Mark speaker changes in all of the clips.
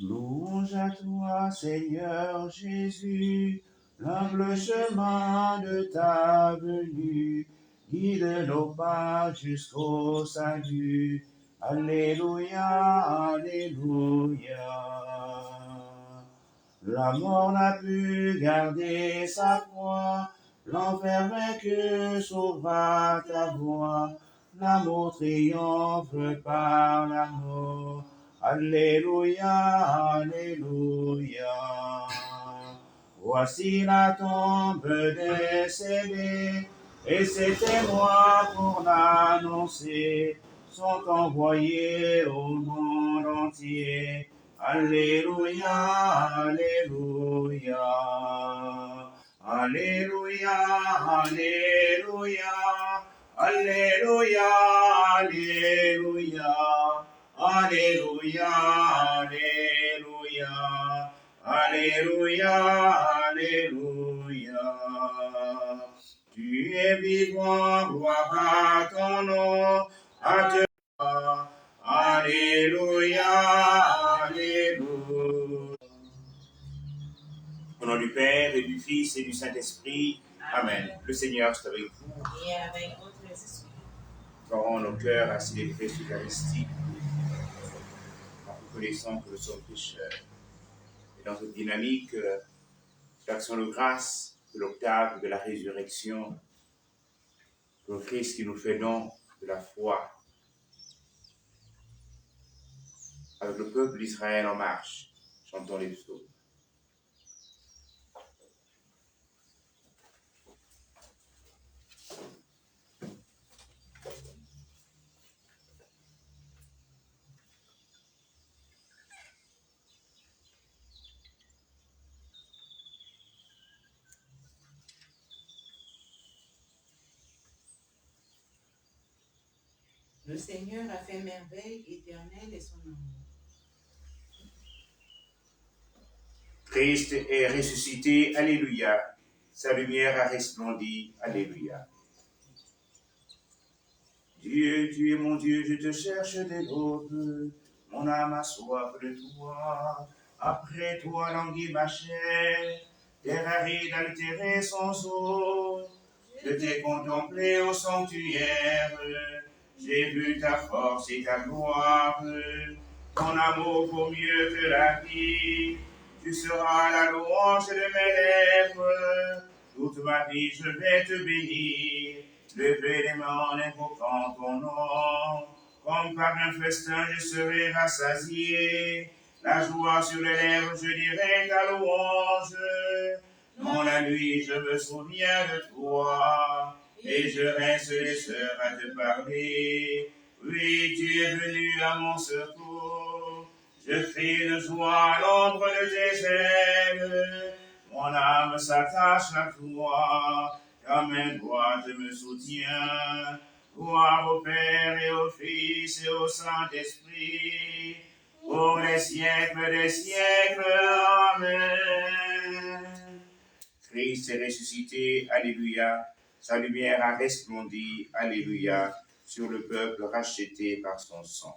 Speaker 1: Louange à toi, Seigneur Jésus, l'humble chemin de ta venue, guide nos pas jusqu'au salut. Alléluia, Alléluia. La mort n'a pu garder sa foi, l'enfer vaincu sauvera ta voix. L'amour triomphe par la mort. Alléluia, Alléluia. Voici la tombe des scellés, et ces témoins pour l'annoncer sont envoyés au monde entier. Alléluia, Alléluia. Alléluia, Alléluia. Alléluia, Alléluia. Alléluia, Alléluia. Alléluia, Alléluia. Tu es vivant, gloire à ton nom, à te Alléluia, Alléluia. Au nom du Père et du Fils et du Saint-Esprit, Amen. Le Seigneur soit avec vous. Et avec votre esprit. Parons nos cœurs à célébrer l'Eucharistie en reconnaissant que nous sommes pécheurs. Et dans cette dynamique d'action de grâce de l'octave de la résurrection, pour le Christ qui nous fait don de la foi, avec le peuple d'Israël en marche, chantons les psaumes.
Speaker 2: Le Seigneur a fait merveille, éternelle est son amour.
Speaker 1: Christ est ressuscité, Alléluia. Sa lumière a resplendi, Alléluia. Dieu, tu es mon Dieu, je te cherche dès l'aube. Mon âme a soif de toi. Après toi, languit ma chair. Terre aride, altérée sans eau. Je t'ai contemplé au sanctuaire. J'ai vu ta force et ta gloire. Ton amour vaut mieux que la vie. Tu seras la louange de mes lèvres. Toute ma vie, je vais te bénir. Lever les mains en invoquant ton nom. Comme par un festin, je serai rassasié. La joie sur les lèvres, je dirai ta louange. Dans la nuit, je me souviens de toi. Et je reste les heures à te parler. Oui, tu es venu à mon secours. Je crie de joie à l'ombre de tes ailes. Mon âme s'attache à toi. Ta main droite me soutient. Gloire au Père et au Fils et au Saint-Esprit. Pour les siècles des siècles. Amen. Christ est ressuscité. Alléluia. Sa lumière a resplendi. Alléluia. Sur le peuple racheté par son sang.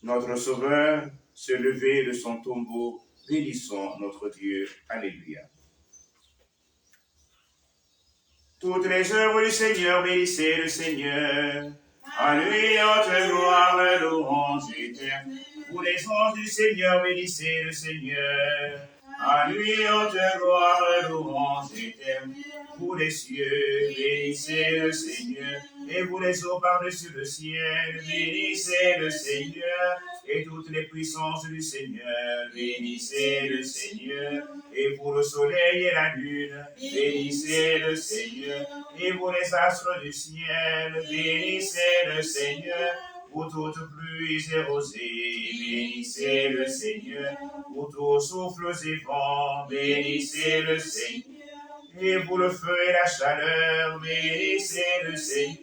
Speaker 1: Notre Sauveur se levait de son tombeau. Bénissons notre Dieu. Alléluia. Toutes les œuvres du Seigneur, bénissez le Seigneur. À lui, haute gloire, louange éternelle. Vous les anges du Seigneur, bénissez le Seigneur. À lui, haute gloire, louange éternelle. Vous les cieux, bénissez le Seigneur. Et vous les eaux par-dessus le ciel, bénissez le Seigneur. Et toutes les puissances du Seigneur, bénissez le Seigneur. Et vous le soleil et la lune, bénissez le Seigneur. Et vous les astres du ciel, bénissez le Seigneur. Vous toutes pluies et rosées, bénissez le Seigneur. Vous tous souffles et vents, bénissez le Seigneur. Et vous le feu et la chaleur, bénissez le Seigneur.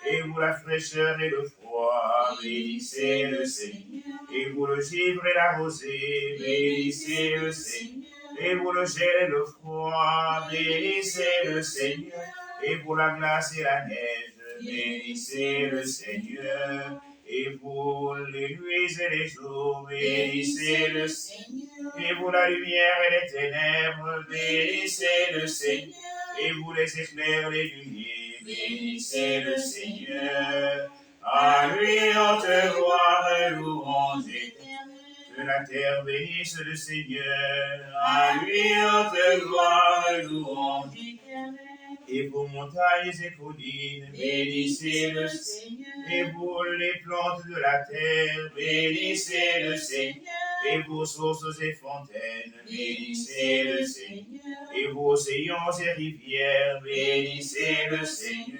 Speaker 1: Et vous la fraîcheur et le froid, bénissez le Seigneur. Et vous le givre et la rosée, bénissez le Seigneur. Et vous le gel et le froid, bénissez le Seigneur. Et vous la glace et la neige, bénissez le Seigneur. Et vous les nuées nuits et les jours, bénissez le
Speaker 2: Seigneur.
Speaker 1: Et vous la lumière et les ténèbres, bénissez le Seigneur. Et vous les éclairs, les nuées, bénissez le Seigneur. À lui haute gloire, louange éternelle. Que la terre bénisse le Seigneur. À lui haute gloire, louange éternelle. Et vos montagnes et collines, bénissez le Seigneur. Et vous les plantes de la terre, bénissez le Seigneur. Et vos sources et fontaines, bénissez le Seigneur. Et vos océans et rivières, bénissez le Seigneur.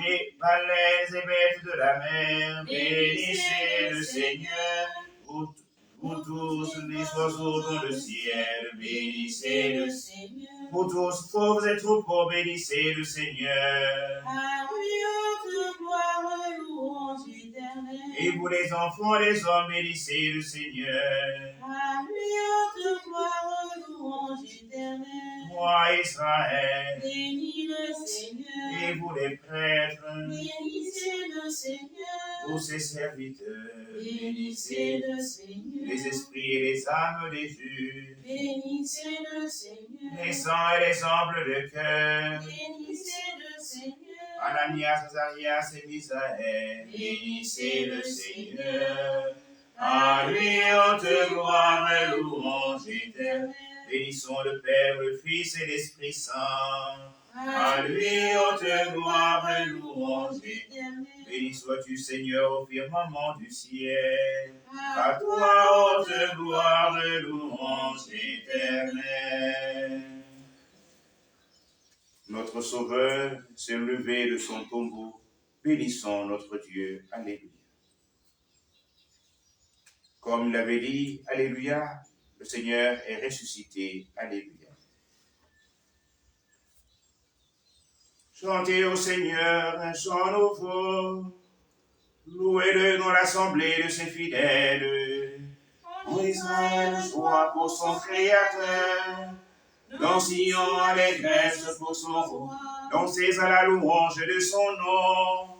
Speaker 1: Et baleines et bêtes de la mer, bénissez le Seigneur. Vous tous les oiseaux dans le ciel, bénissez le Seigneur. Vous tous pauvres et troupeaux, bénissez le Seigneur.
Speaker 2: À lui haute gloire, louange éternelle.
Speaker 1: Et vous les enfants, les hommes, bénissez le Seigneur.
Speaker 2: À lui haute gloire, louange éternelle.
Speaker 1: Moi, Israël,
Speaker 2: Bénis le Seigneur.
Speaker 1: et vous les prêtres,
Speaker 2: Bénissez le Seigneur.
Speaker 1: vous ses serviteurs,
Speaker 2: Bénissez le Seigneur.
Speaker 1: les esprits et les âmes des justes,
Speaker 2: Bénissez le Seigneur.
Speaker 1: les sangs et les humbles de cœur,
Speaker 2: Bénissez le Seigneur.
Speaker 1: Ananias, Azarias et Misaël, bénissez le Seigneur. À lui haute gloire et louange éternelle. Bénissons le Père, le Fils et l'Esprit Saint. À lui haute gloire et louange éternelle. Béni sois-tu, Seigneur, au firmament du ciel. À toi, haute gloire et louange éternelle. Notre Sauveur s'est levé de son tombeau. Bénissons notre Dieu. Alléluia. Comme il l'avait dit, Alléluia, le Seigneur est ressuscité. Alléluia. Chantez au Seigneur un chant nouveau. Louez-le dans l'assemblée de ses fidèles. En Israël, joie pour son Créateur. Dans Sion, allégresse pour son roi. Dansez à la louange de son nom.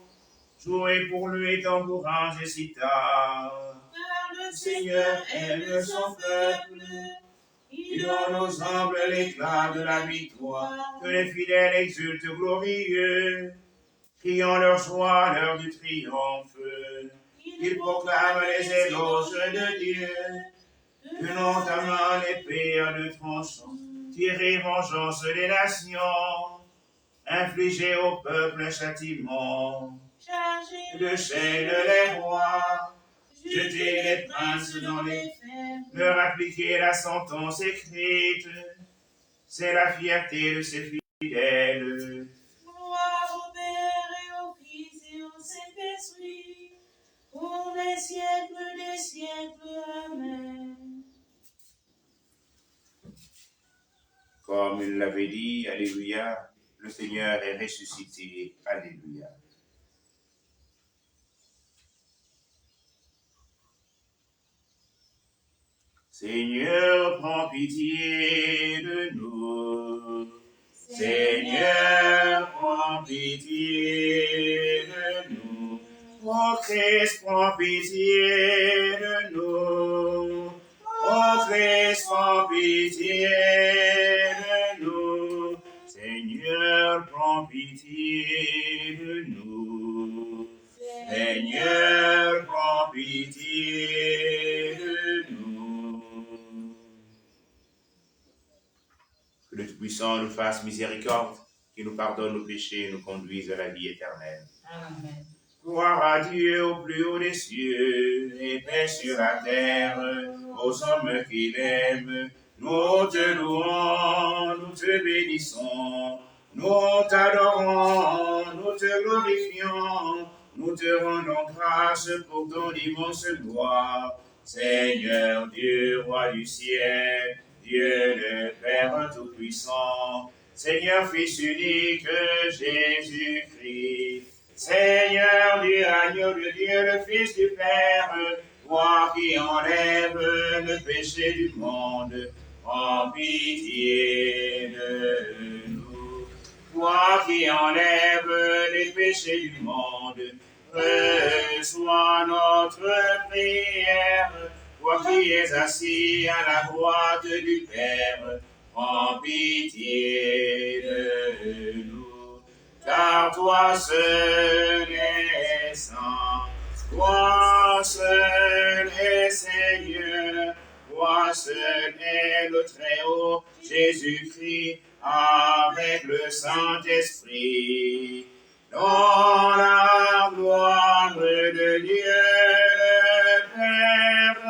Speaker 1: Jouez pour lui tambourins et sitars.
Speaker 2: Car
Speaker 1: Le Seigneur aime son peuple. Il donne aux humbles l'éclat de la victoire. Que les fidèles exultent glorieux, criant leur joie à l'heure du triomphe. Ils proclament les éloges de Dieu. Tenant à main l'épée à deux tranchants, tirer vengeance des nations, infliger au peuple un châtiment, de chaînes les rois, jeter les princes dans les fers, leur appliquer la sentence écrite. C'est la fierté de ses fidèles.
Speaker 2: Gloire au Père et au Fils et au Saint-Esprit, pour les siècles des siècles. Amen.
Speaker 1: Comme il l'avait dit, Alléluia, le Seigneur est ressuscité. Alléluia. Seigneur, prends pitié de nous. Seigneur, prends pitié de nous. Ô Christ, prends pitié de nous. Ô Christ, prends pitié de nous. Seigneur, prends pitié de nous. Seigneur, prends pitié de nous. Que le Tout-Puissant nous fasse miséricorde, qu'il nous pardonne nos péchés et nous conduise à la vie éternelle.
Speaker 2: Amen.
Speaker 1: Gloire à Dieu au plus haut des cieux, et paix sur la terre, aux hommes qu'il aime. Nous te louons, nous te bénissons, nous t'adorons, nous te glorifions, nous te rendons grâce pour ton immense gloire. Seigneur Dieu, roi du ciel, Dieu le Père Tout-Puissant, Seigneur Fils unique, Jésus-Christ, Seigneur Dieu, agneau de Dieu, le Fils du Père, toi qui enlèves le péché du monde, prends pitié de nous. Toi qui enlèves les péchés du monde, reçois notre prière. Toi qui es assis à la droite du Père, prends pitié de nous. Car toi seul es saint, toi seul es Seigneur, toi seul es le Très-Haut, Jésus-Christ, avec le Saint-Esprit. Dans la gloire de Dieu le Père.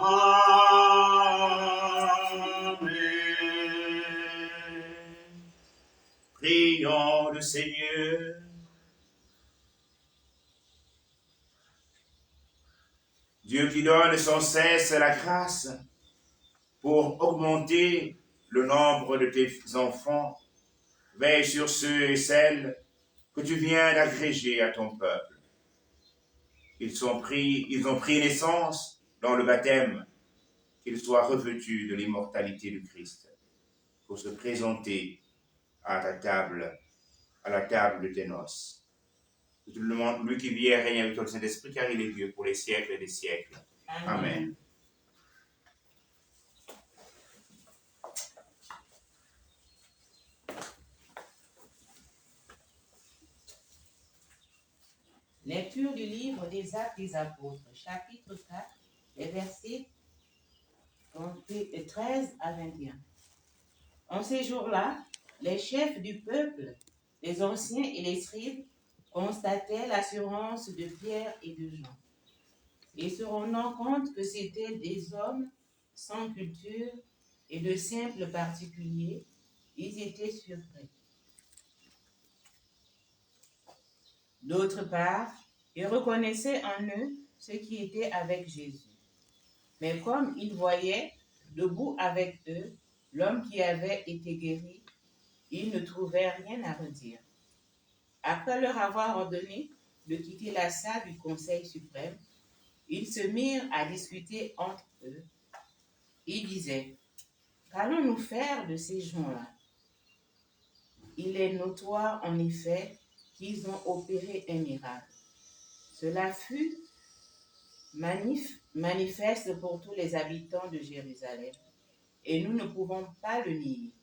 Speaker 1: Amen. Prions le Seigneur. Dieu qui donne sans cesse la grâce pour augmenter le nombre de tes enfants, veille sur ceux et celles que tu viens d'agréger à ton peuple. Ils ont pris naissance dans le baptême, qu'ils soient revêtus de l'immortalité du Christ, pour se présenter à ta table, à la table de tes noces. Je te demande, lui qui vit et règne avec toi le Saint-Esprit, car il est Dieu pour les siècles des siècles. Amen.
Speaker 2: Lecture du livre des Actes des Apôtres, chapitre 4, les versets 13 à 21. En ces jours-là, les chefs du peuple, les anciens et les scribes, constataient l'assurance de Pierre et de Jean. Et se rendant compte que c'étaient des hommes sans culture et de simples particuliers, ils étaient surpris. D'autre part, ils reconnaissaient en eux ceux qui étaient avec Jésus. Mais comme ils voyaient debout avec eux l'homme qui avait été guéri, ils ne trouvaient rien à redire. Après leur avoir ordonné de quitter la salle du Conseil suprême, ils se mirent à discuter entre eux. Ils disaient, « Qu'allons-nous faire de ces gens-là? Il est notoire en effet qu'ils ont opéré un miracle. Cela fut manifeste pour tous les habitants de Jérusalem, et nous ne pouvons pas le nier.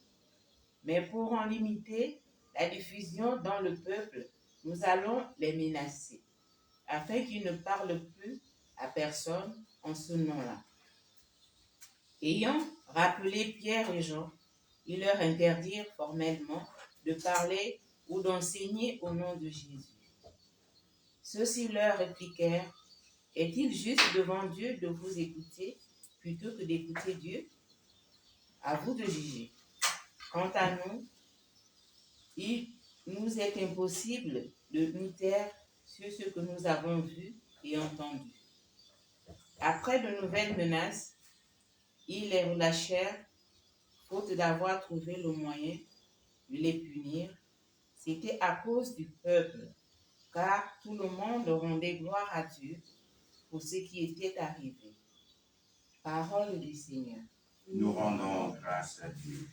Speaker 2: Mais pour en limiter la diffusion dans le peuple, nous allons les menacer, afin qu'ils ne parlent plus à personne en ce nom-là. » Ayant rappelé Pierre et Jean, ils leur interdirent formellement de parler ou d'enseigner au nom de Jésus. Ceux-ci leur répliquèrent, « Est-il juste devant Dieu de vous écouter plutôt que d'écouter Dieu? À vous de juger. Quant à nous, il nous est impossible de nous taire sur ce que nous avons vu et entendu. » Après de nouvelles menaces, ils les relâchèrent, faute d'avoir trouvé le moyen de les punir. C'était à cause du peuple, car tout le monde rendait gloire à Dieu pour ce qui était arrivé. Parole du Seigneur.
Speaker 1: Nous rendons grâce à Dieu.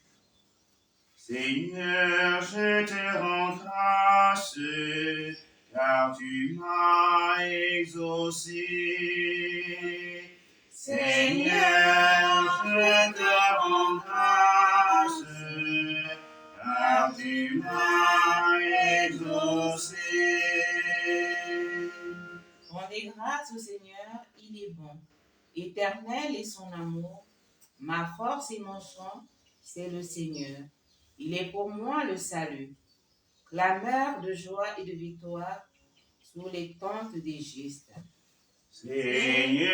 Speaker 1: Seigneur, je te rends grâce, car tu m'as exaucé. Seigneur, je te rends grâce, car tu m'as exaucé.
Speaker 2: Rendez grâce au Seigneur, il est bon. Éternel est son amour. Ma force et mon chant, c'est le Seigneur. Il est pour moi le salut. Clameur de joie et de victoire sous les tentes des justes.
Speaker 1: Seigneur,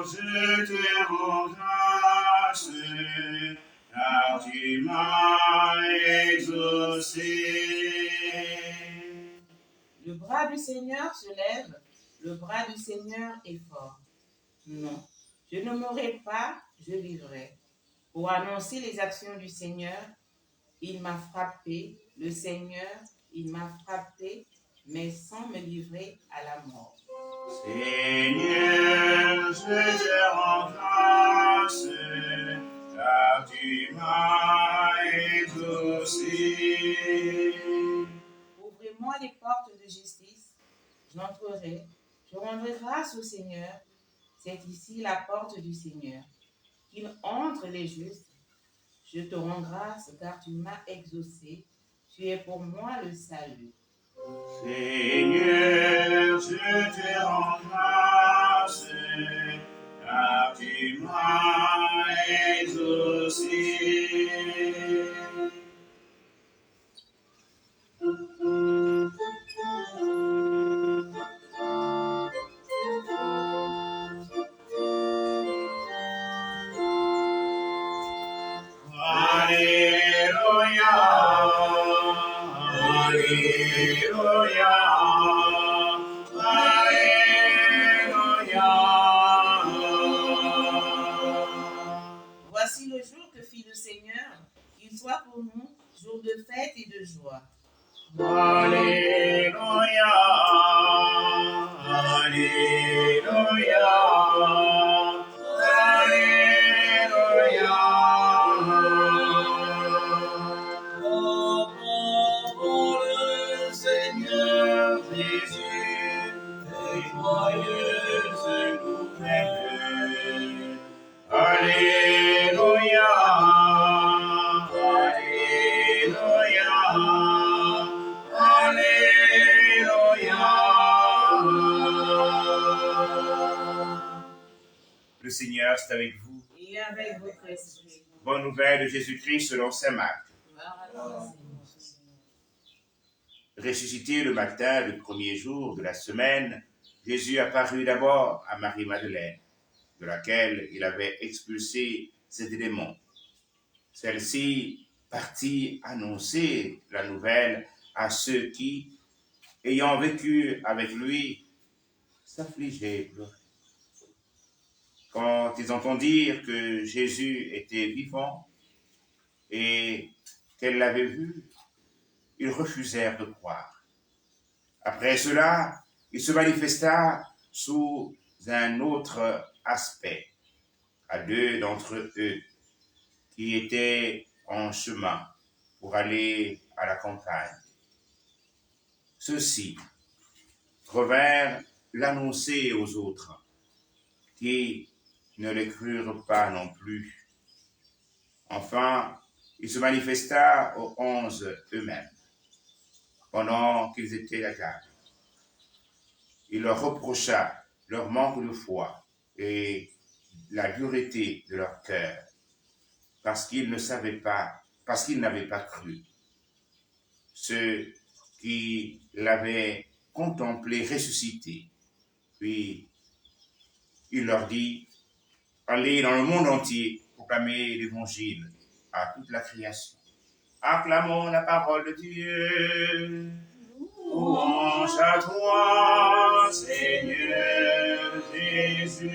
Speaker 1: je te rends grâce, car tu m'as exaucé.
Speaker 2: Le bras du Seigneur se lève, le bras du Seigneur est fort. Non, je ne mourrai pas, je vivrai. Pour annoncer les actions du Seigneur, il m'a frappé, le Seigneur, il m'a frappé, mais sans me livrer à la mort.
Speaker 1: Seigneur, je te rends grâce, car tu m'as exaucé.
Speaker 2: Ouvrez-moi les portes de justice, j'entrerai, je rendrai grâce au Seigneur. C'est ici la porte du Seigneur. Qu'il entre les justes. Je te rends grâce car tu m'as exaucé. Tu es pour moi le salut.
Speaker 1: Seigneur, je te rends grâce, car tu m'as exaucé. Alléluia, Alléluia, Alléluia.
Speaker 2: Voici le jour que fit le Seigneur, qu'il soit pour nous jour de fête et de joie.
Speaker 1: Alléluia, Alléluia, Alléluia. Pour le Seigneur Jésus, et joyeuse nouvelle. Alléluia, Alléluia, Alléluia. Le Seigneur est avec vous.
Speaker 2: Et avec votre esprit.
Speaker 1: Bonne nouvelle de Jésus-Christ selon saint Marc. Ressuscité le matin du premier jour de la semaine, Jésus apparut d'abord à Marie-Madeleine, de laquelle il avait expulsé ces démons. Celle-ci partit annoncer la nouvelle à ceux qui, ayant vécu avec lui, s'affligeaient et pleuraient. Quand ils entendirent que Jésus était vivant et qu'elle l'avait vu, ils refusèrent de croire. Après cela, il se manifesta sous un autre aspect à deux d'entre eux qui étaient en chemin pour aller à la campagne. Ceux-ci revinrent l'annoncer aux autres, qui ne les crurent pas non plus. Enfin, il se manifesta aux 11 eux-mêmes, pendant qu'ils étaient à table. Il leur reprocha leur manque de foi et la dureté de leur cœur, parce qu'ils n'avaient pas cru. Ceux qui l'avaient contemplé ressuscité. Puis il leur dit, allez dans le monde entier, proclamer l'évangile à toute la création. Acclamons la parole de Dieu. Louange à toi, Seigneur Jésus.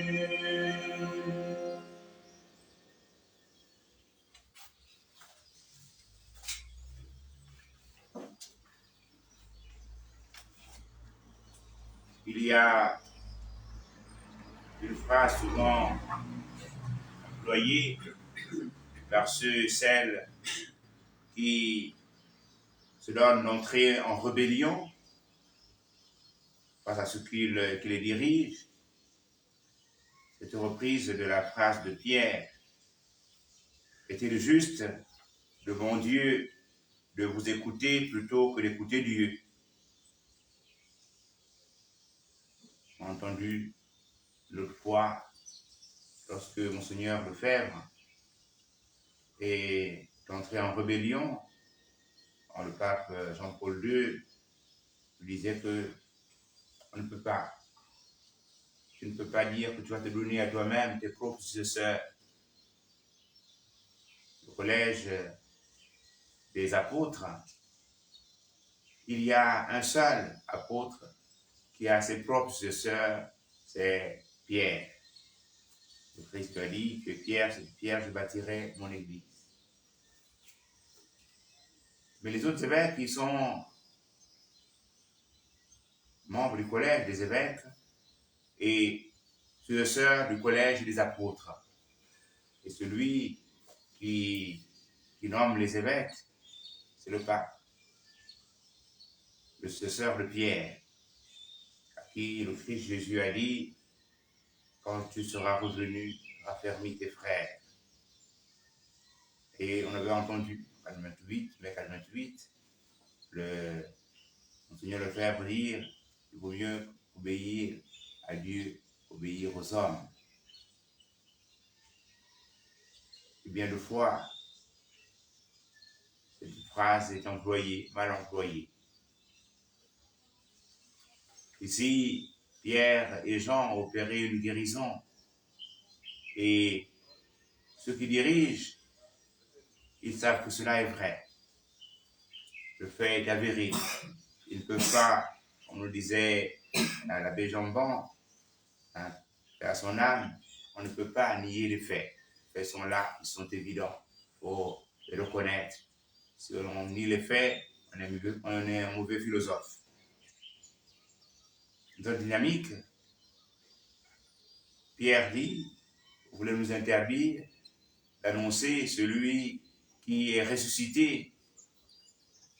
Speaker 1: Il y a une phrase souvent employée par ceux et celles qui se donnent d'entrer en rébellion face à ceux qui les dirigent. Cette reprise de la phrase de Pierre. Est-il juste devant Dieu de vous écouter plutôt que d'écouter Dieu? J'ai entendu l'autre fois, lorsque Monseigneur Lefebvre est entré en rébellion, quand le pape Jean-Paul II lui disait que on ne peut pas. Tu ne peux pas dire que tu vas te donner à toi-même tes propres successeurs. Le collège des apôtres, il y a un seul apôtre qui a ses propres successeurs, c'est Pierre. Le Christ a dit que Pierre, c'est Pierre, je bâtirai mon église. Mais les autres évêques, ils sont membres du collège des évêques et successeurs du collège des apôtres. Et celui qui nomme les évêques, c'est le pape, le successeur de Pierre. qui le Christ Jésus a dit, quand tu seras revenu, raffermis tes frères. Et on avait entendu, Calme 28, le Monseigneur Lefebvre dire, il vaut mieux obéir à Dieu, obéir aux hommes. Et bien de fois, cette phrase est employée, mal employée. Ici, Pierre et Jean ont opéré une guérison. Et ceux qui dirigent, ils savent que cela est vrai. Le fait est avéré. Ils ne peuvent pas, comme le disait l'abbé Jambon, à son âme, on ne peut pas nier les faits. Les faits sont là, ils sont évidents. Il faut les reconnaître. Si on nie les faits, on est un mauvais philosophe. Dans la dynamique, Pierre dit, vous voulez nous interdire d'annoncer celui qui est ressuscité.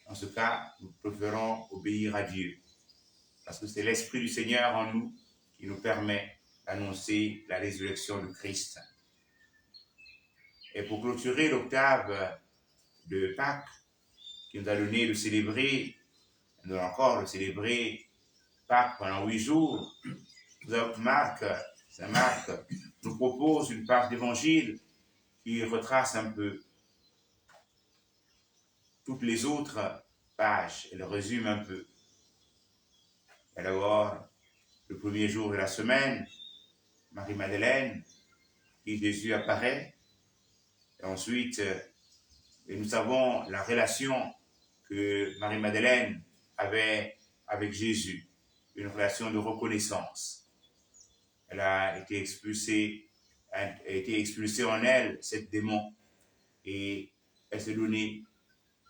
Speaker 1: En ce cas, nous préférons obéir à Dieu. Parce que c'est l'Esprit du Seigneur en nous qui nous permet d'annoncer la résurrection de Christ. Et pour clôturer l'octave de Pâques, qui nous a donné de célébrer, nous allons encore le célébrer Pâques pendant 8 jours, Saint Marc nous propose une part d'évangile qui retrace un peu toutes les autres pages, elle résume un peu. Et d'abord, le premier jour de la semaine, Marie-Madeleine, qui Jésus apparaît. Et ensuite, et nous savons la relation que Marie-Madeleine avait avec Jésus, une relation de reconnaissance. Elle a été expulsée en elle, cette démon, et elle s'est donnée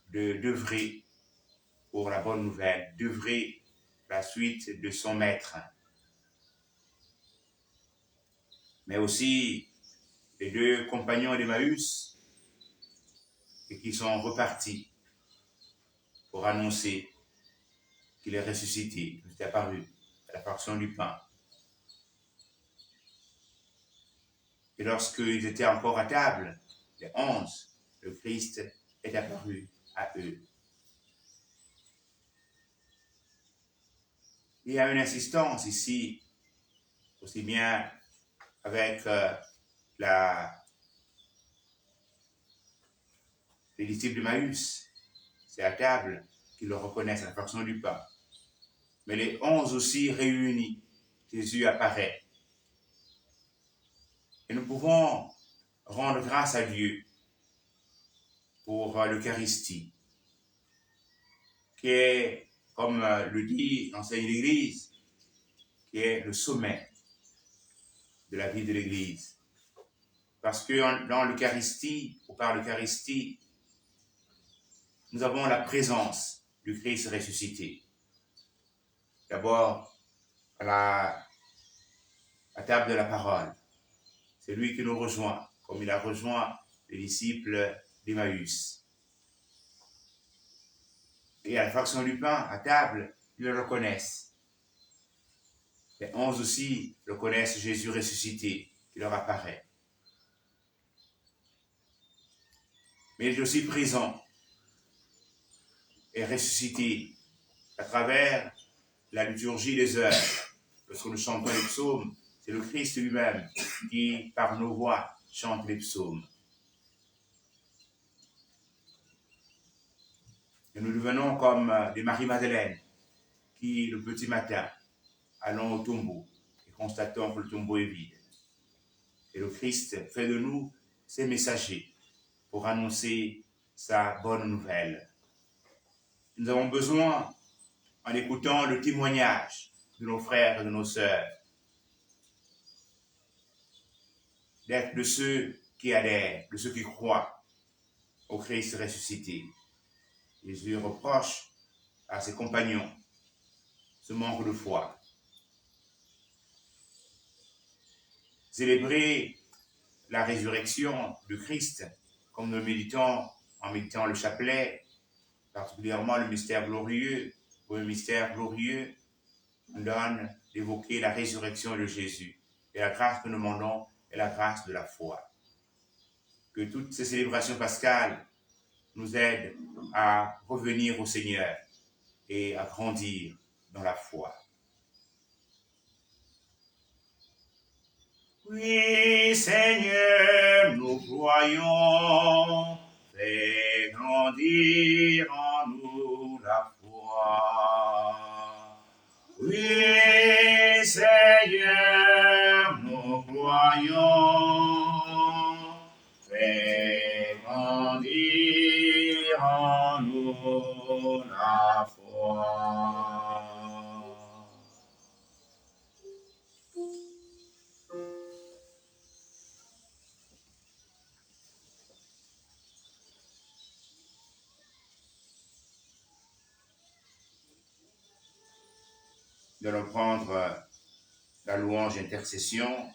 Speaker 1: d'œuvrer pour la bonne nouvelle, d'œuvrer la suite de son maître. Mais aussi les 2 compagnons d'Emmaüs qui sont repartis pour annoncer qu'il est ressuscité, qu'il est apparu à la fraction du pain. Et lorsqu'ils étaient encore à table, les 11, le Christ est apparu à eux. Il y a une insistance ici, aussi bien avec les disciples de Maüs. C'est à table qu'ils le reconnaissent à la fraction du pain. Mais les 11 aussi réunis, Jésus apparaît. Et nous pouvons rendre grâce à Dieu pour l'Eucharistie, qui est, comme le dit l'enseigne l'Église, qui est le sommet de la vie de l'Église. Parce que dans l'Eucharistie, ou par l'Eucharistie, nous avons la présence du Christ ressuscité. D'abord, à la table de la parole. C'est lui qui nous rejoint, comme il a rejoint les disciples d'Emmaüs. Et à la fraction du pain, à table, ils le reconnaissent. Les 11 aussi reconnaissent Jésus ressuscité, qui leur apparaît. Mais il est aussi présent et ressuscité à travers la liturgie des heures. Lorsque nous chantons les psaumes, c'est le Christ lui-même qui, par nos voix, chante les psaumes. Et nous devenons comme des Marie-Madeleine qui, le petit matin, allons au tombeau et constatons que le tombeau est vide. Et le Christ fait de nous ses messagers pour annoncer sa bonne nouvelle. Nous avons besoin, en écoutant le témoignage de nos frères et de nos sœurs, d'être de ceux qui adhèrent, de ceux qui croient au Christ ressuscité. Jésus reproche à ses compagnons ce manque de foi. Célébrer la résurrection de Christ, comme nous méditons en méditant le chapelet, particulièrement le mystère glorieux, ou le mystère glorieux nous donne d'évoquer la résurrection de Jésus. Et la grâce que nous demandons est la grâce de la foi. Que toutes ces célébrations pascales nous aident à revenir au Seigneur et à grandir dans la foi. Oui, Seigneur, nous croyons, fais grandir en nous la foi. Oui, Seigneur, nous croyons, fais grandir en nous la foi. Nous allons prendre la louange intercession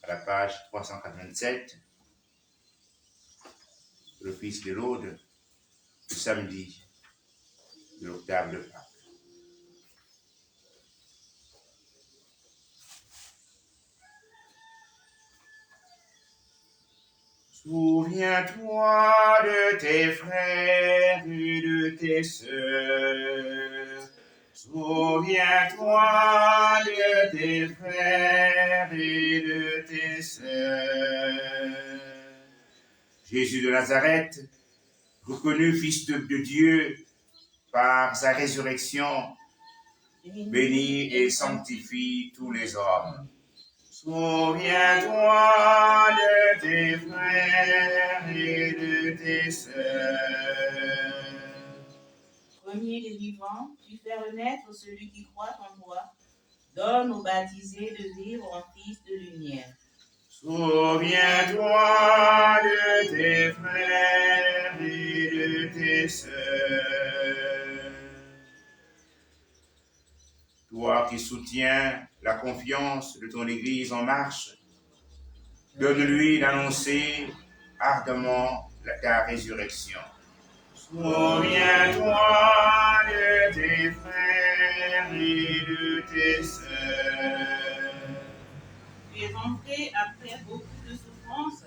Speaker 1: à la page 387, l'office de l'Aude, le samedi de l'octave de Pâques. Souviens-toi de tes frères et de tes sœurs. Souviens-toi de tes frères et de tes sœurs. Jésus de Nazareth, reconnu Fils de Dieu par sa résurrection, bénit et sanctifie tous les hommes. Souviens-toi de tes frères et de tes sœurs.
Speaker 2: Premier des vivants, tu fais renaître celui qui croit en toi. Donne aux baptisés de vivre en fils de lumière.
Speaker 1: Souviens-toi de tes frères et de tes sœurs. Toi qui soutiens la confiance de ton Église en marche, donne-lui d'annoncer ardemment ta résurrection. Souviens-toi de tes frères et de tes sœurs.
Speaker 2: Tu es entré après beaucoup de souffrances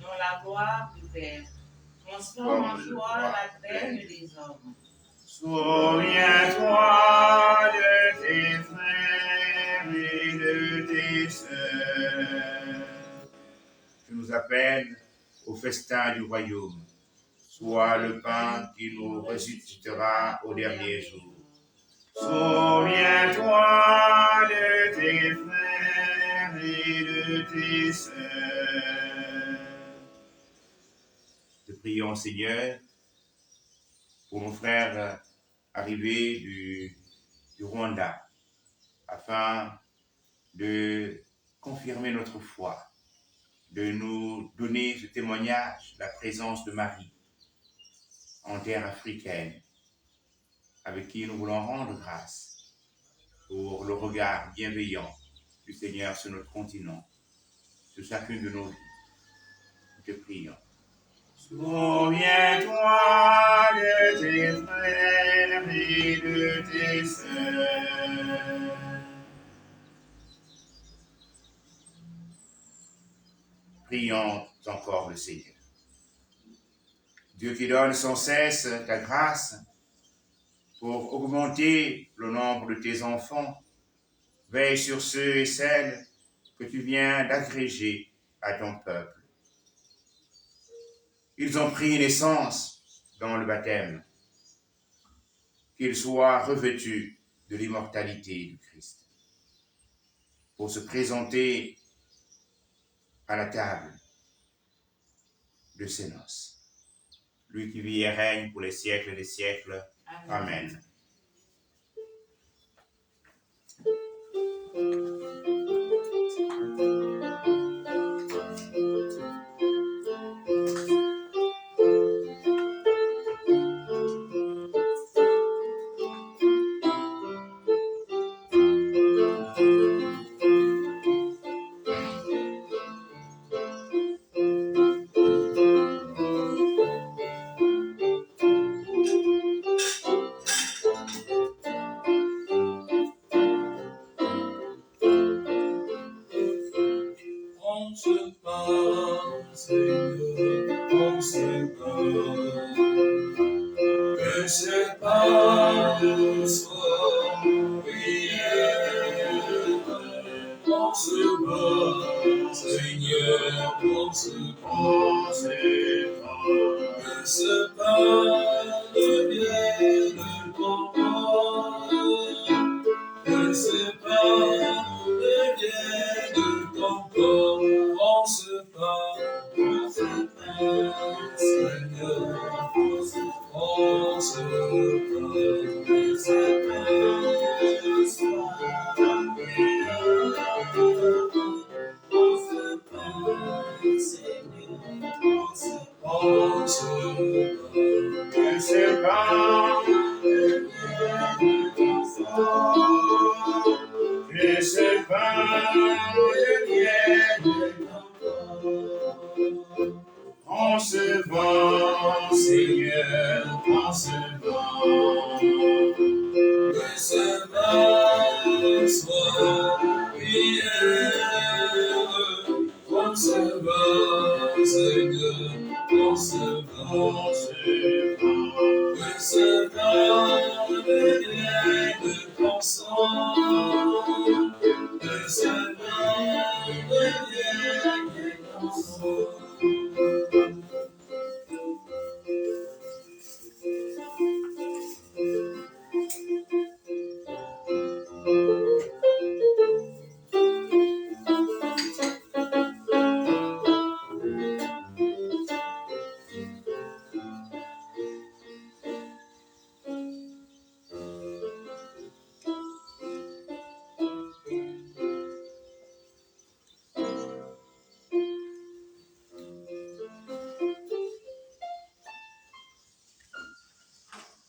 Speaker 2: dans la gloire du Père. Transforme en joie la peine des hommes.
Speaker 1: Souviens-toi de tes frères et de tes sœurs. Tu nous appelles au festin du royaume. Sois le pain qui nous ressuscitera au dernier jour. Souviens-toi de tes frères et de tes sœurs. Te prions, Seigneur, pour nos frères arrivés du Rwanda, afin de confirmer notre foi, de nous donner ce témoignage, la présence de Marie en terre africaine, avec qui nous voulons rendre grâce pour le regard bienveillant du Seigneur sur notre continent, sur chacune de nos vies. Nous te prions. Souviens-toi de tes frères et de tes sœurs. Prions encore le Seigneur. Dieu qui donne sans cesse ta grâce pour augmenter le nombre de tes enfants, veille sur ceux et celles que tu viens d'agréger à ton peuple. Ils ont pris naissance dans le baptême, qu'ils soient revêtus de l'immortalité du Christ, pour se présenter à la table de ses noces. Lui qui vit et règne pour les siècles des siècles. Amen.
Speaker 3: Que ce pain soit oublié. On se bat, Seigneur, on se bat, que ce pain devienne ton corps, que ce pain devienne ton corps. On se bat, Seigneur, on se bat, que ce pain soit
Speaker 1: que ce pain devienne on se vend, Seigneur, on se vend.
Speaker 3: Que ce pain soit prière, on se vend, Seigneur, on se vend. Que ce pain devienne ton sang, que ce pain devienne ton sang.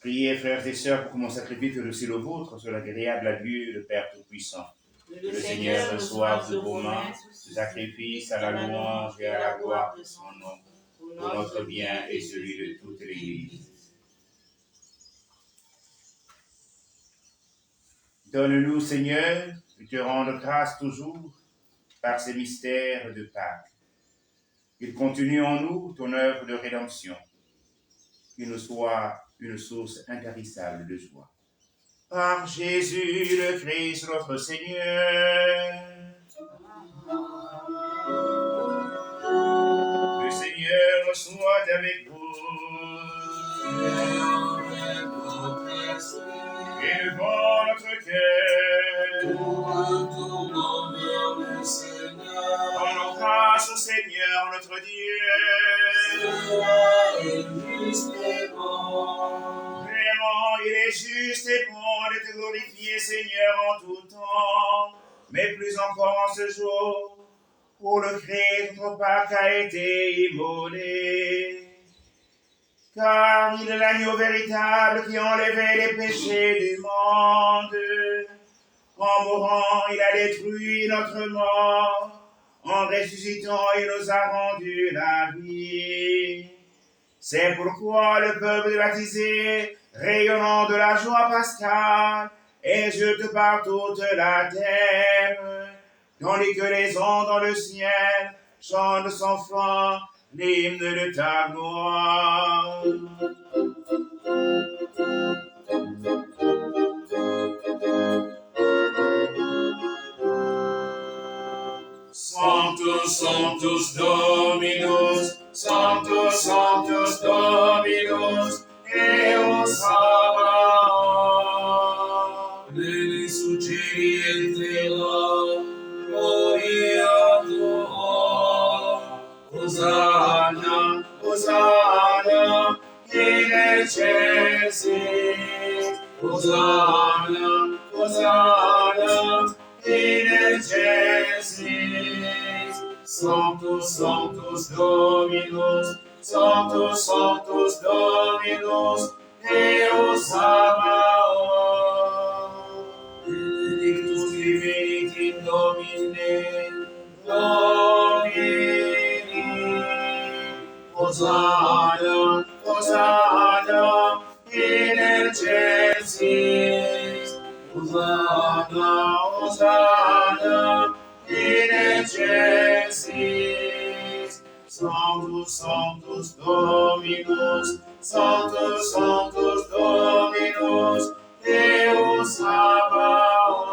Speaker 1: Priez, frères et sœurs, pour que mon sacrifice et aussi le vôtre soit agréable à Dieu, le Père Tout-Puissant. Que le Seigneur reçoive de vos mains ce sacrifice à la louange et à la gloire de son nom, pour notre bien et celui de toute l'Église. Donne-nous, Seigneur, de te rendre grâce toujours par ces mystères de Pâques. Qu'il continue en nous ton œuvre de rédemption, qu'il nous soit une source intarissable de joie. Par Jésus le Christ notre Seigneur. Le Seigneur soit avec vous. Et devant notre cœur,
Speaker 3: Retournons vers le Seigneur.
Speaker 1: rendons grâce au Seigneur notre Dieu.
Speaker 3: Cela est juste et bon.
Speaker 1: Vraiment, il est juste et bon de te glorifier, Seigneur, en tout temps, mais plus encore en ce jour, où le Christ, notre Pâques, a été immolé. Car il est l'agneau véritable qui enlevait les péchés du monde. En mourant, il a détruit notre mort. En ressuscitant, il nous a rendu la vie. C'est pourquoi le peuple baptisé, rayonnant de la joie pascale, exulte par toute la terre, tandis que les anges dans le ciel chantent sans fin l'hymne de ta gloire. Sanctus, Sanctus Dominus, Sanctus, Sanctus Dominus, Deus Sabaoth.
Speaker 3: Nelle succedi et terra, gloria tua.
Speaker 1: Hosanna, Hosanna, in excelsis. Hosanna, Hosanna, in excelsis. Sanctus, Sanctus Dominus, Sanctus, Sanctus Dominus, Deus Sabaoth. Benedictus Divinity Domine, Domini. Hosanna, Hosanna, in excelsis. Hosanna, Hosanna, in excelsis. Sanctus Dominus, Sanctus, Sanctus Dominus, Deus Sabaoth.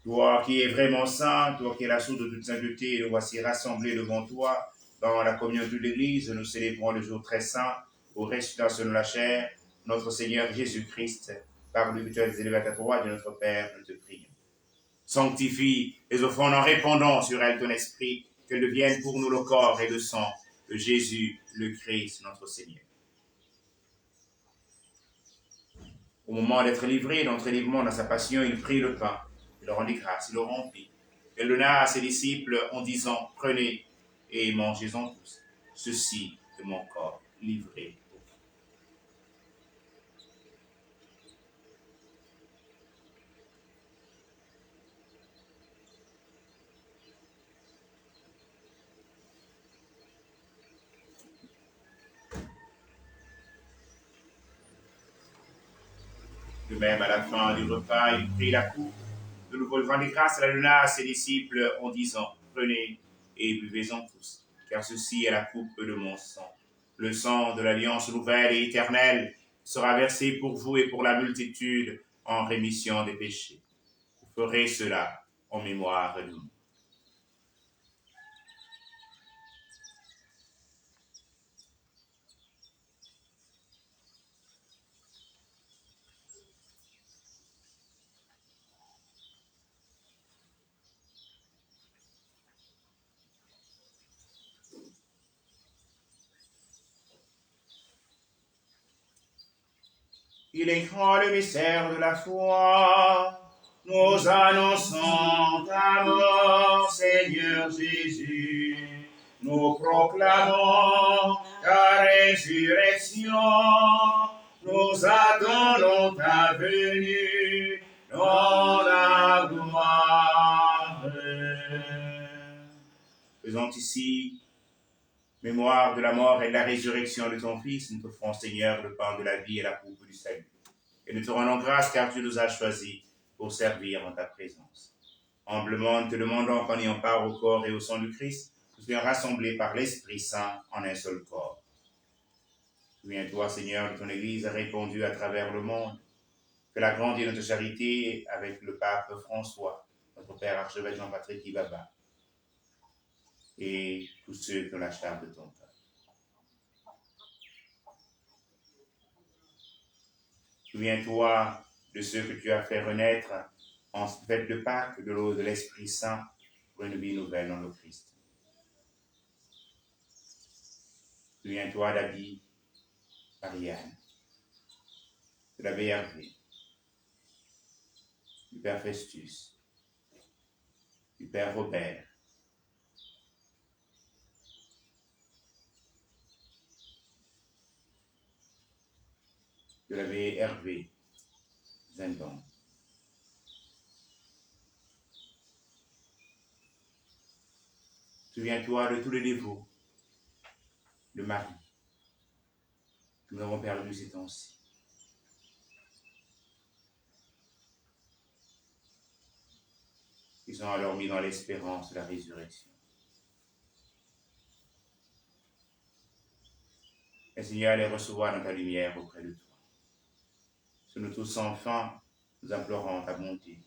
Speaker 1: Toi qui es vraiment saint, toi qui es la source de toute sainteté, nous voici rassemblés devant toi dans la communauté de l'Église. Nous célébrons le jour très saint au ressuscitation de la chair, notre Seigneur Jésus-Christ, par le rituel des élevés à droite de notre Père, nous te prions. Sanctifie les offrandes en répandant sur elles ton esprit, qu'elles deviennent pour nous le corps et le sang de Jésus, le Christ, notre Seigneur. Au moment d'être livré, dans l'entrelèvement, dans sa passion, il prit le pain, il le rendit grâce, il le rompit. Il le donna à ses disciples en disant, prenez et mangez-en tous. Ceci est mon corps livré. De même, à la fin du repas, il prit la coupe. De nouveau, il rendit grâce à la donna à ses disciples en disant, prenez et buvez-en tous, car ceci est la coupe de mon sang. Le sang de l'alliance nouvelle et éternelle sera versé pour vous et pour la multitude en rémission des péchés. Vous ferez cela en mémoire de nous. Il est grand le mystère de la foi. Nous annonçons ta mort, Seigneur Jésus. Nous proclamons ta résurrection. Nous attendons ta venue dans la gloire. Faisons ici mémoire de la mort et de la résurrection de ton Fils, nous t'offrons, Seigneur, le pain de la vie et la coupe du salut. Et nous te rendons grâce car tu nous as choisis pour servir en ta présence. Humblement, nous te demandons qu'en ayant part au corps et au sang du Christ, nous soyons rassemblés par l'Esprit Saint en un seul corps. Souviens-toi, Seigneur, de ton Église répandue à travers le monde, que la grande et notre charité avec le pape François, notre Père archevêque Jean-Patrick Ibaba, et tous ceux qui ont la charge de ton peuple. Souviens-toi de ceux que tu as fait renaître en fête de Pâques de l'eau de l'Esprit Saint pour une vie nouvelle dans le Christ. Souviens-toi d'Abby, Marianne, de l'abbé Hervé, du Père Festus, du Père Robert, de l'abbé Hervé Zendon. Souviens-toi de tous les dévots, de Marie, que nous avons perdu ces temps-ci. Ils sont alors mis dans l'espérance de la résurrection. Et Seigneur, les recevoir dans ta lumière auprès de toi. Sur nous tous enfin, nous implorons ta bonté.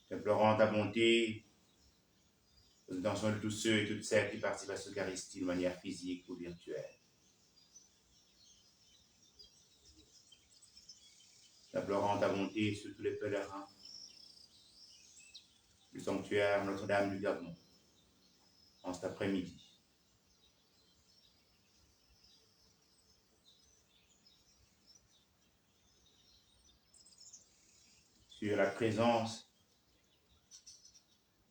Speaker 1: Nous implorons ta bonté aux intentions de tous ceux et toutes celles qui participent à cette Eucharistie de manière physique ou virtuelle. Nous implorons ta bonté sur tous les pèlerins du sanctuaire Notre-Dame du Gabon en cet après-midi. Sur la présence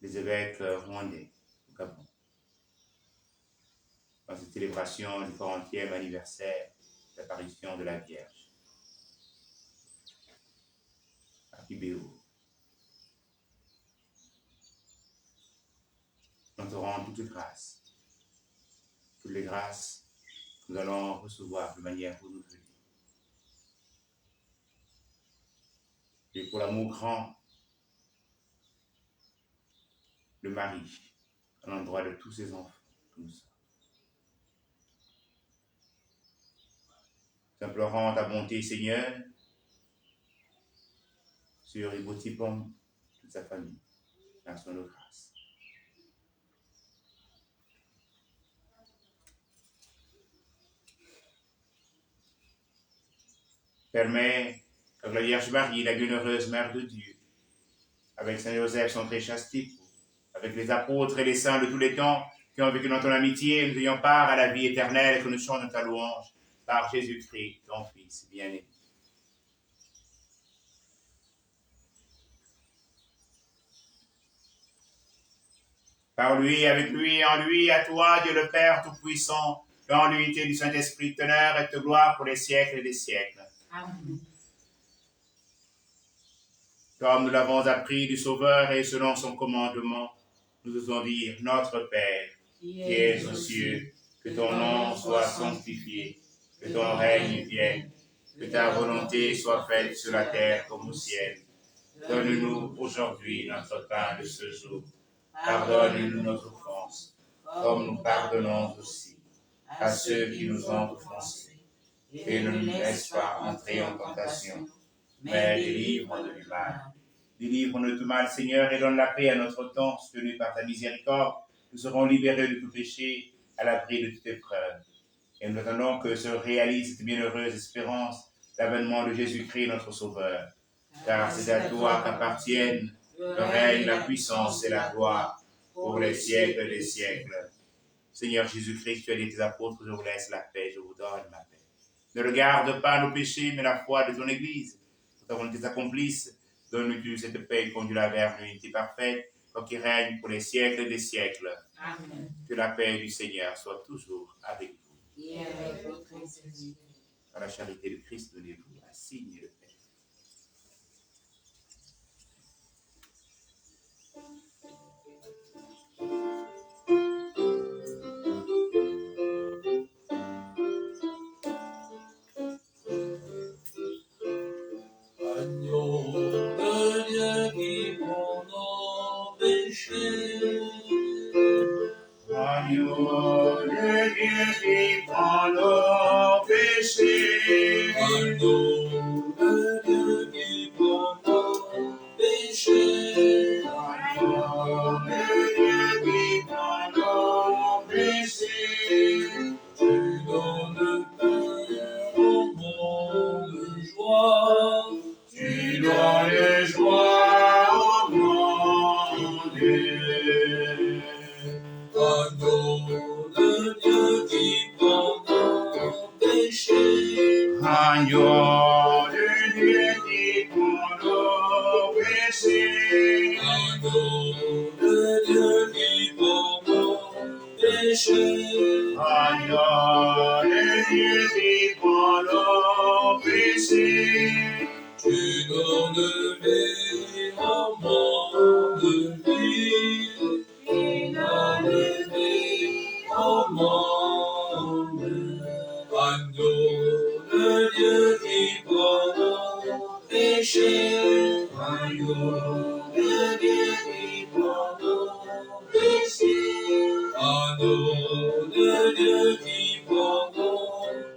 Speaker 1: des évêques rwandais au Gabon, dans cette célébration du 40e anniversaire de l'apparition de la Vierge à Kibéo. Nous te rendons toutes les grâces que nous allons recevoir de manière renouvelée. Et pour l'amour grand le mari, à l'endroit de tous ses enfants que nous sommes. Nous implorons ta bonté, Seigneur, sur Ibotipom, toute sa famille, dans son grâce. Permets que la Vierge Marie, la bienheureuse Mère de Dieu, avec Saint Joseph, son très chaste époux, avec les apôtres et les saints de tous les temps qui ont vécu dans ton amitié, nous ayons part à la vie éternelle et que nous chantons ta louange par Jésus-Christ, ton Fils bien-aimé. Par lui, avec lui, en lui, à toi, Dieu le Père Tout-Puissant, dans l'unité du Saint-Esprit, teneur et de gloire pour les siècles et des siècles.
Speaker 2: Amen.
Speaker 1: Comme nous l'avons appris du Sauveur et selon son commandement, nous osons dire, Notre Père, qui es aux cieux, que ton nom soit sanctifié, que ton règne vienne, que ta volonté soit faite sur la terre comme au ciel. Donne-nous aujourd'hui notre pain de ce jour. Pardonne-nous nos offenses, comme nous pardonnons aussi à ceux qui nous ont offensés. Et ne nous laisse pas entrer en tentation, mais délivre-nous du mal. Délivre-nous du mal, Seigneur, et donne la paix à notre temps, soutenu par ta miséricorde. Nous serons libérés de tout péché, à l'abri de toute épreuve. Et nous attendons que se réalise cette bienheureuse espérance, l'avènement de Jésus-Christ, notre Sauveur. Car c'est à toi qu'appartiennent le règne, la puissance et la gloire pour les siècles des siècles. Seigneur Jésus-Christ, tu as dit tes apôtres, je vous laisse la paix, je vous donne ma paix. Ne regarde pas nos péchés, mais la foi de ton Église. Que ta volonté s'accomplisse. Donne-nous cette paix et conduis-la vers l'unité parfaite, toi qui règne pour les siècles des siècles.
Speaker 2: Amen.
Speaker 1: Que la paix du Seigneur soit toujours avec vous.
Speaker 2: Et avec votre esprit.
Speaker 1: À la charité de Christ, donnez-vous un signe de paix.
Speaker 3: Agneau de Dieu qui prend nos péchés.
Speaker 1: Agneau de Dieu qui prend nos péchés.
Speaker 3: Agneau de Dieu qui prend nos péchés.
Speaker 1: Agneau de Dieu qui prend nos péchés.
Speaker 3: Tu donnes paix au monde, joie.
Speaker 1: Tu donnes joie au monde.
Speaker 3: Agneau de Dieu qui prend nos péchés.
Speaker 1: Agneau de Dieu qui prend nos péchés.
Speaker 3: Agneau de Dieu qui prend nos péchés.
Speaker 1: Agneau de Dieu qui prend nos péchés.
Speaker 3: Tu donnes vie au monde vie. Tu donnes vie au monde. Agneau de Dieu qui prend nos péchés. Agneau de Dieu qui prend nos péchés. Agneau de Dieu qui prend nos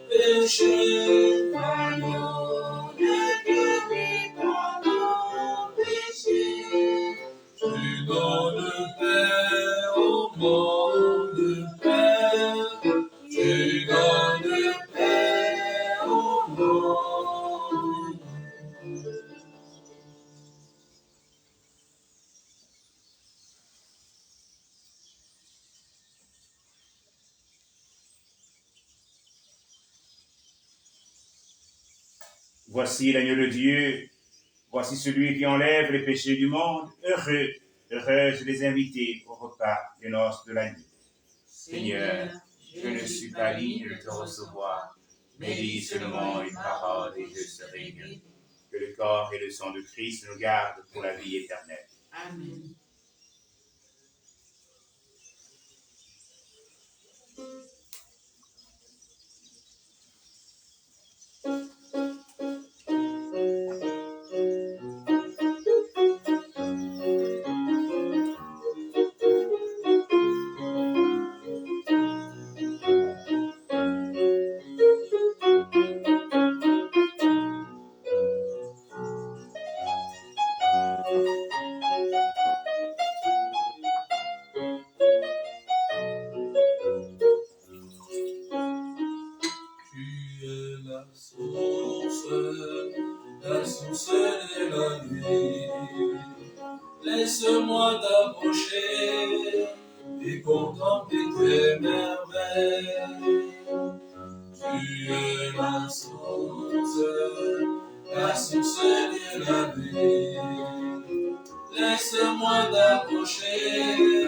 Speaker 3: péchés. Agneau de Dieu qui prend nos péchés. Tu donnes paix au monde, Père. Tu donnes paix au monde.
Speaker 1: Voici l'agneau de Dieu, voici celui qui enlève les péchés du monde. Heureux, heureuses les invités au repas des noces de l'agneau. Seigneur, je ne suis pas digne de te recevoir, mais dis seulement une parole et je serai guéri. Que le corps et le sang de Christ nous gardent pour la vie éternelle.
Speaker 2: Amen.
Speaker 3: Laisse-moi t'approcher et contempler tes merveilles. Tu es la source de la vie. Laisse-moi t'approcher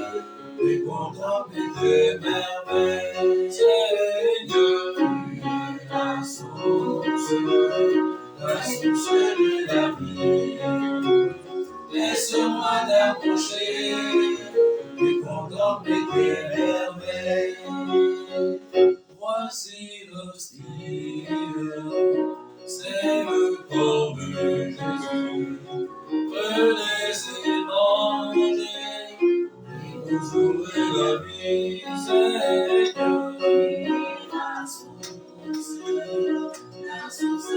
Speaker 3: et contempler tes merveilles. Seigneur, tu es la source de la vie. Laisse-moi t'approcher et contempler tes merveilles. Voici l'hostie, c'est le corps de Jésus. Prenez et mangez, et vous aurez la vie. Seigneur, la source de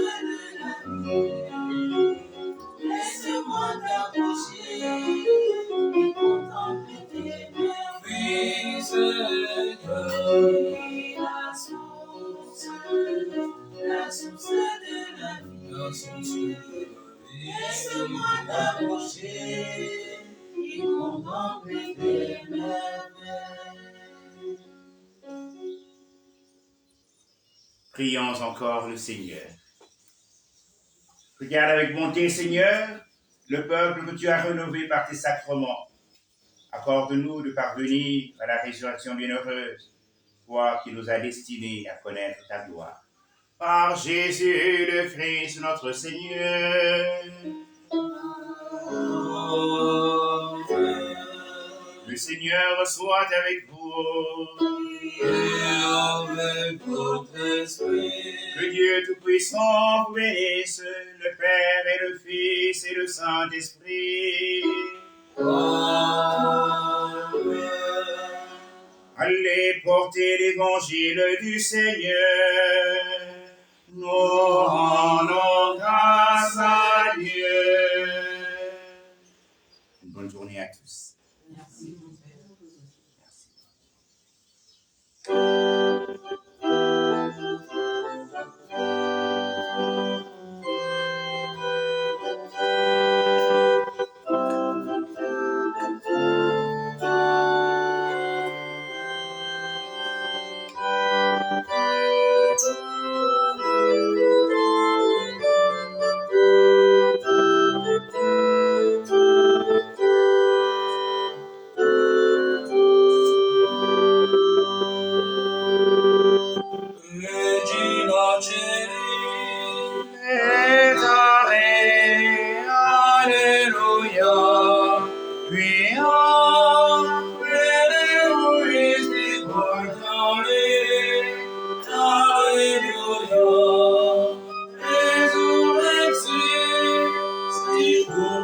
Speaker 3: la vie. Laisse-moi t'approcher et contempler tes merveilles. Seigneur, la source de la vie. Laisse-moi t'approcher et contempler tes merveilles.
Speaker 1: Prions encore le Seigneur. Regarde avec bonté, Seigneur, le peuple que tu as rénové par tes sacrements. Accorde-nous de parvenir à la résurrection bienheureuse, toi qui nous as destinés à connaître ta gloire. Par Jésus le Christ, notre Seigneur. Le Seigneur soit avec vous.
Speaker 3: Et avec votre esprit.
Speaker 1: Que Dieu Tout-Puissant vous bénisse, le Père et le Fils et le Saint-Esprit.
Speaker 3: Amen.
Speaker 1: Allez porter l'évangile du Seigneur. Nous rendons grâce à Dieu. Une bonne journée à tous.
Speaker 2: Merci, mon Père.
Speaker 1: Merci.
Speaker 3: Regina Celi.
Speaker 1: Alléluia. Puis après l'héroïsme Alléluia. Résurrection, si vous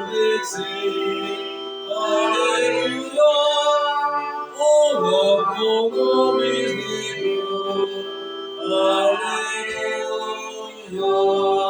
Speaker 1: Alléluia. On va proclamer Alléluia.